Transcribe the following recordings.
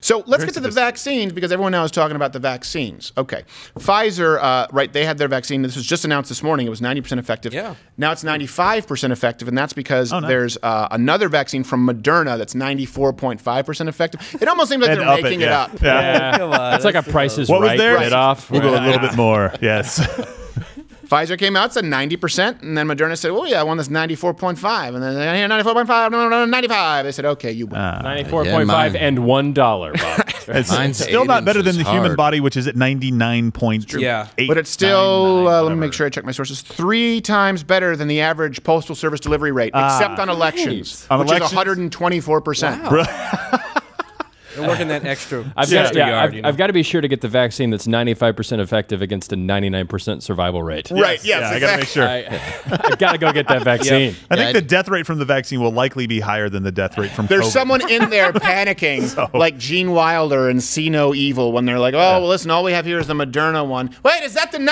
So let's get to the vaccines, because everyone now is talking about the vaccines. Okay. Pfizer, right, they had their vaccine. This was just announced this morning. It was 90% effective. Yeah. Now it's 95% effective, and that's because there's another vaccine from Moderna that's 94.5% effective. It almost seems like they're making it up. Yeah. Come on, It's like a Price is What was Right there? bit-off. We'll go a little bit more. Yes. Pfizer came out, said 90%, and then Moderna said, well, yeah, I want this 94.5. And then they here, 94.5, no, 95. They said, okay, you win. 94.5 and $1, Bob. It's still not better than the human body, which is at 99.8. Yeah. But it's still, let me make sure I check my sources, 3 times better than the average Postal Service delivery rate, except on elections, On which elections? is 124%. Wow. They're working that extra. I've got to be sure to get the vaccine that's 95% effective against a 99% survival rate. Right, yes, I got to make sure. I've got to go get that vaccine. I think the death rate from the vaccine will likely be higher than the death rate from There's COVID. someone in there panicking, like Gene Wilder and See No Evil, when they're like, oh, well, listen, all we have here is the Moderna one. Wait, is that the 94.5? No,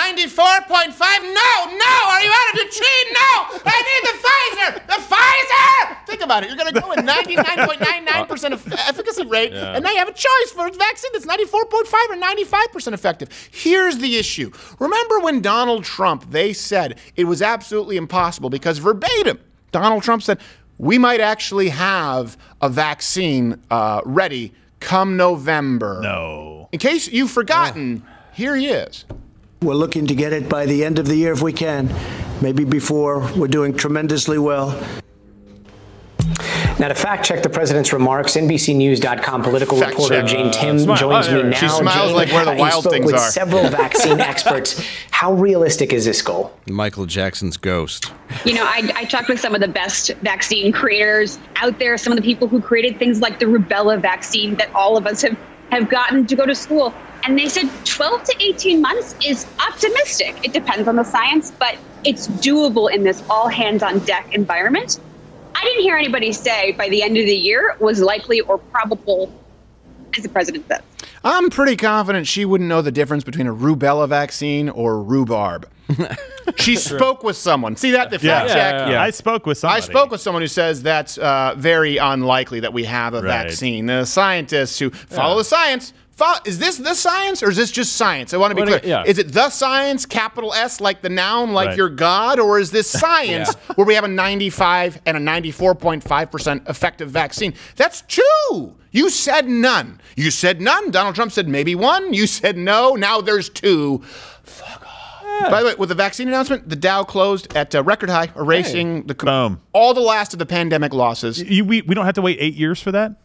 are you out of your tree? No, I need the Pfizer! Think about it. You're going to go with 99.99% of efficacy rate, and now you have a choice for a vaccine that's 94.5 or 95% effective. Here's the issue. Remember when Donald Trump, they said it was absolutely impossible because verbatim, Donald Trump said, we might actually have a vaccine ready come November. No. In case you've forgotten, here he is. We're looking to get it by the end of the year if we can. Maybe before. We're doing tremendously well. Now, to fact-check the president's remarks, NBCNews.com political reporter Jane Tim joins me now. She smiles Jane, like where the wild spoke things with are. several vaccine experts. How realistic is this goal? Michael Jackson's Ghost. You know, I talked with some of the best vaccine creators out there, some of the people who created things like the rubella vaccine that all of us have gotten to go to school. And they said 12 to 18 months is optimistic. It depends on the science, but it's doable in this all-hands-on-deck environment. I didn't hear anybody say by the end of the year was likely or probable, as the president said. I'm pretty confident she wouldn't know the difference between a rubella vaccine or rhubarb. She spoke with someone. See that? The fact check. Yeah. I spoke with somebody. I spoke with someone who says that's very unlikely that we have a vaccine. The scientists who follow the science. Is this the science or is this just science? I want to be clear. Is it the science, capital S, like the noun, like your God, or is this science where we have a 95 and a 94.5% effective vaccine? That's 2. You said none. You said none. Donald Trump said maybe 1. You said no. Now there's 2. Fuck off. By the way, with the vaccine announcement, the Dow closed at record high, erasing all the last of the pandemic losses. We don't have to wait 8 years for that?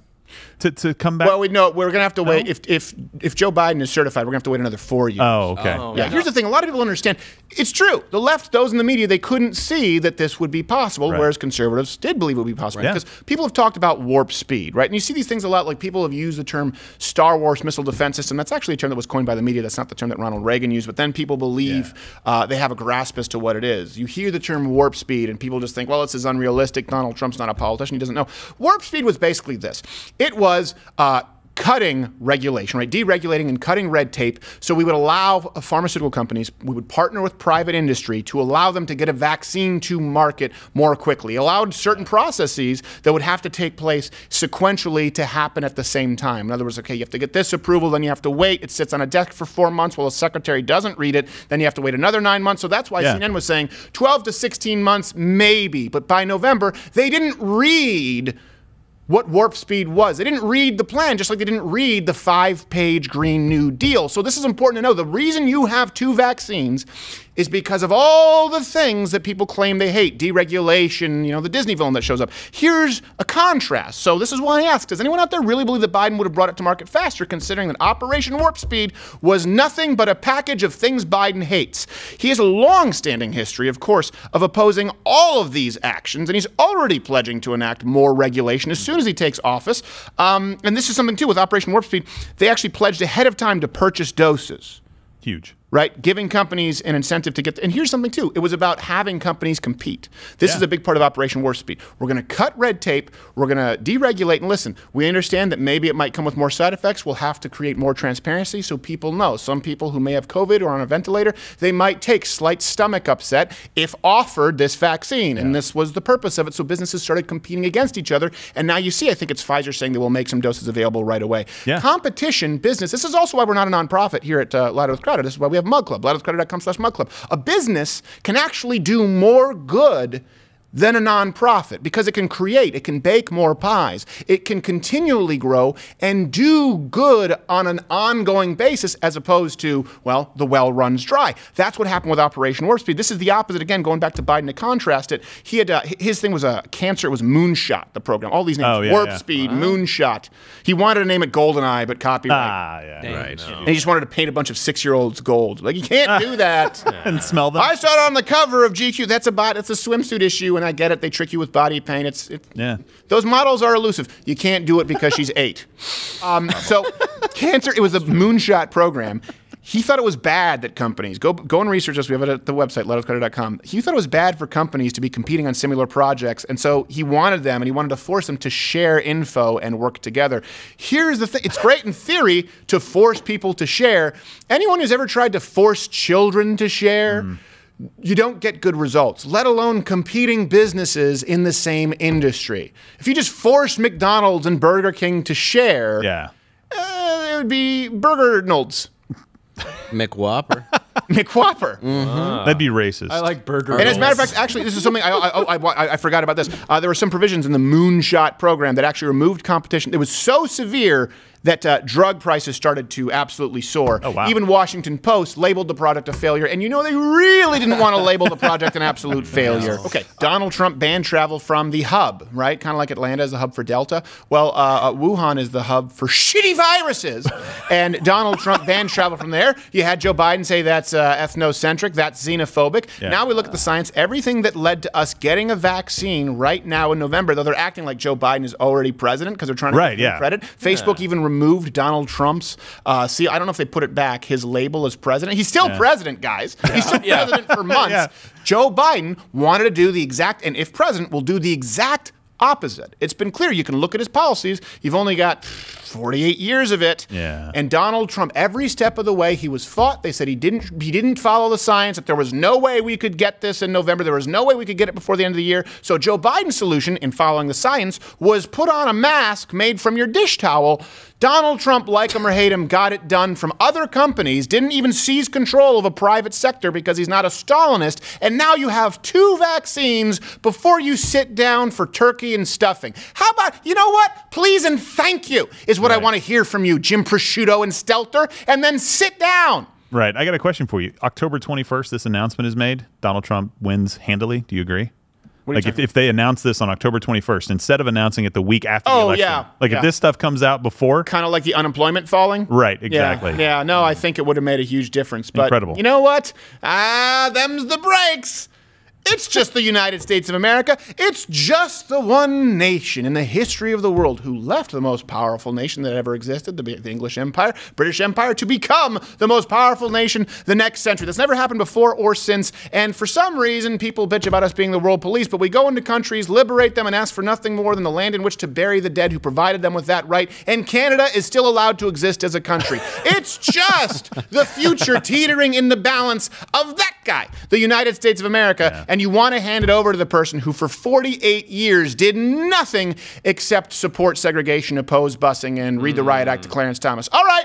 To come back? Well, we're going to have to wait. If Joe Biden is certified, we're going to have to wait another 4 years. Oh, okay. Yeah. Here's the thing. A lot of people understand. It's true. The left, those in the media, they couldn't see that this would be possible, whereas conservatives did believe it would be possible. Because people have talked about warp speed, right? And you see these things a lot. Like people have used the term Star Wars missile defense system. That's actually a term that was coined by the media. That's not the term that Ronald Reagan used. But then people believe they have a grasp as to what it is. You hear the term warp speed, and people just think, well, this is unrealistic. Donald Trump's not a politician. He doesn't know. Warp speed was basically this. It was cutting regulation, right? Deregulating and cutting red tape. So we would allow pharmaceutical companies, we would partner with private industry to allow them to get a vaccine to market more quickly. Allowed certain processes that would have to take place sequentially to happen at the same time. In other words, okay, you have to get this approval, then you have to wait. It sits on a desk for 4 months while the secretary doesn't read it. Then you have to wait another 9 months. So that's why CNN was saying 12 to 16 months, maybe. But by November, they didn't read what warp speed was. They didn't read the plan, just like they didn't read the 5-page Green New Deal. So this is important to know. The reason you have 2 vaccines is because of all the things that people claim they hate. Deregulation, you know, the Disney villain that shows up. Here's a contrast. So this is why I ask, does anyone out there really believe that Biden would have brought it to market faster, considering that Operation Warp Speed was nothing but a package of things Biden hates? He has a long-standing history, of course, of opposing all of these actions, and he's already pledging to enact more regulation as soon as he takes office. And this is something, too, with Operation Warp Speed. They actually pledged ahead of time to purchase doses. Huge. right? Giving companies an incentive to get, and here's something too, it was about having companies compete. This is a big part of Operation Warp Speed. We're going to cut red tape, we're going to deregulate, and listen, we understand that maybe it might come with more side effects, we'll have to create more transparency so people know. Some people who may have COVID or on a ventilator, they might take slight stomach upset if offered this vaccine, and this was the purpose of it, so businesses started competing against each other, and now you see, I think it's Pfizer saying they will make some doses available right away. Competition, business, this is also why we're not a nonprofit here at Louder with Crowder. This is why we have Mug Club, louderwithcrowder.com/Mug Club. A business can actually do more good than a nonprofit because it can create, it can bake more pies, it can continually grow and do good on an ongoing basis as opposed to, well, the well runs dry. That's what happened with Operation Warp Speed. This is the opposite, again, going back to Biden to contrast it. He had, his thing was a cancer, it was Moonshot, the program. All these names, Warp Speed, Moonshot. He wanted to name it GoldenEye, but copyright. Right. And he just wanted to paint a bunch of 6-year-olds gold. Like, you can't do that. And smell them. I saw it on the cover of GQ. That's a swimsuit issue, and I get it. They trick you with body paint. Those models are elusive. You can't do it because she's 8. So cancer, it was a Moonshot program. He thought it was bad that companies, go and research this, we have it at the website, louderwithcrowder.com. He thought it was bad for companies to be competing on similar projects, and so he wanted them, and he wanted to force them to share info and work together. Here's the thing, it's great in theory to force people to share. Anyone who's ever tried to force children to share, you don't get good results, let alone competing businesses in the same industry. If you just forced McDonald's and Burger King to share, it would be Burger-Nolds. McWhopper. McWhopper. That'd be racist. I like burger. And as a matter of fact, actually, this is something I forgot about this. There were some provisions in the Moonshot program that actually removed competition. It was so severe that drug prices started to absolutely soar. Oh, wow. Even Washington Post labeled the product a failure, and you know they really didn't want to label the project an absolute failure. Okay, Donald Trump banned travel from the hub, right? Kind of like Atlanta is the hub for Delta. Well, Wuhan is the hub for shitty viruses, and Donald Trump banned travel from there. You had Joe Biden say that's ethnocentric, that's xenophobic. Now we look at the science. Everything that led to us getting a vaccine right now in November, though they're acting like Joe Biden is already president because they're trying to give him credit. Facebook even removed Donald Trump's, I don't know if they put it back, his label as president. He's still president, guys. He's still president for months. Joe Biden wanted to do the exact, and if president, will do the exact opposite. It's been clear. You can look at his policies. You've only got 48 years of it. And Donald Trump, every step of the way, he was fought. They said he didn't follow the science, that there was no way we could get this in November. There was no way we could get it before the end of the year. So Joe Biden's solution in following the science was put on a mask made from your dish towel. Donald Trump, like him or hate him, got it done from other companies, didn't even seize control of a private sector because he's not a Stalinist, and now you have 2 vaccines before you sit down for turkey and stuffing. How about, you know what? Please and thank you is what I want to hear from you, Jim Prosciutto and Stelter, and then sit down. Right. I got a question for you. October 21st, this announcement is made. Donald Trump wins handily. Do you agree? Like if they announce this on October 21st, instead of announcing it the week after the election. If this stuff comes out before. Kind of like the unemployment falling. Right, exactly. Yeah, no, I think it would have made a huge difference. But incredible. You know what? Them's the breaks. It's just the United States of America. It's just the one nation in the history of the world who left the most powerful nation that ever existed, the English Empire, British Empire, to become the most powerful nation the next century. That's never happened before or since. And for some reason, people bitch about us being the world police, but we go into countries, liberate them, and ask for nothing more than the land in which to bury the dead who provided them with that right. And Canada is still allowed to exist as a country. It's just the future teetering in the balance of that guy, the United States of America. And you want to hand it over to the person who for 48 years did nothing except support segregation, oppose busing, and read the riot act to Clarence Thomas. All right,